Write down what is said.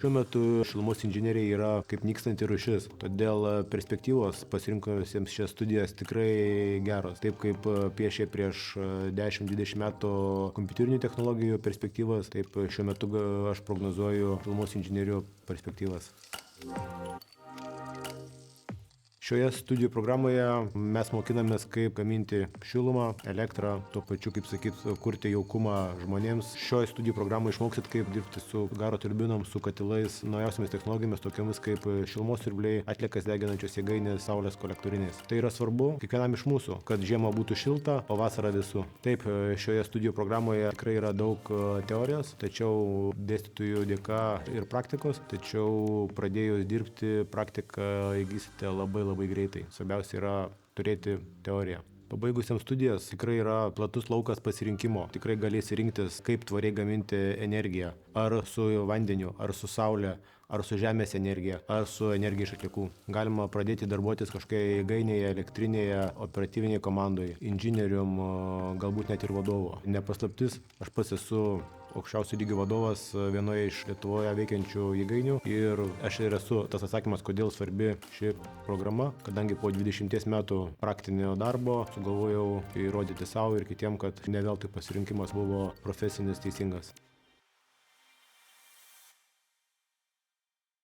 Šiuo metu šilumos inžinerija yra kaip nykstanti rūšis, todėl perspektyvos pasirinkusiems šias studijas tikrai geros. Taip kaip piešė prieš 10-20 metų kompiuterinių technologijų perspektyvas, taip šiuo metu aš prognozuoju šilumos inžinerijų perspektyvas. Šioje studijų programoje mes mokinamės, kaip gaminti šilumą, elektrą, tuo pačiu, kaip sakyt, kurti jaukumą žmonėms. Šioje studijų programoje išmoksit, kaip dirbti su garo turbinom, su katilais, naujausiamis technologijomis, tokiamis kaip šilumos siurbliai, atliekas deginančios jėgainės, saulės kolektorinės. Tai yra svarbu kiekvienam iš mūsų, kad žiemą būtų šilta, o vasara vėsu. Taip, šioje studijų programoje tikrai yra daug teorijos, tačiau dėstytojų dėka ir praktikos, tačiau pradėjus dirbti praktiką įgysite labai greitai. Svarbiausia yra turėti teoriją. Pabaigusiems studijas tikrai yra platus laukas pasirinkimo. Tikrai galėsi rinktis, kaip tvariai gaminti energiją. Ar su vandeniu, ar su saulė, ar su žemės energija, ar su energija iš atliekų. Galima pradėti darbuotis kažkokioje jėgainėje, elektrinėje, operatyvinėje komandoje, inžinierium, galbūt net ir vadovu. Nepaslaptis, aš pats esu aukščiausių lygių vadovas vienoje iš Lietuvoje veikiančių jėgainių ir aš ir esu tas atsakymas, kodėl svarbi ši programa, kadangi po 20 metų praktinio darbo sugalvojau įrodyti savo ir kitiem, kad ne veltui pasirinkimas buvo profesinis teisingas.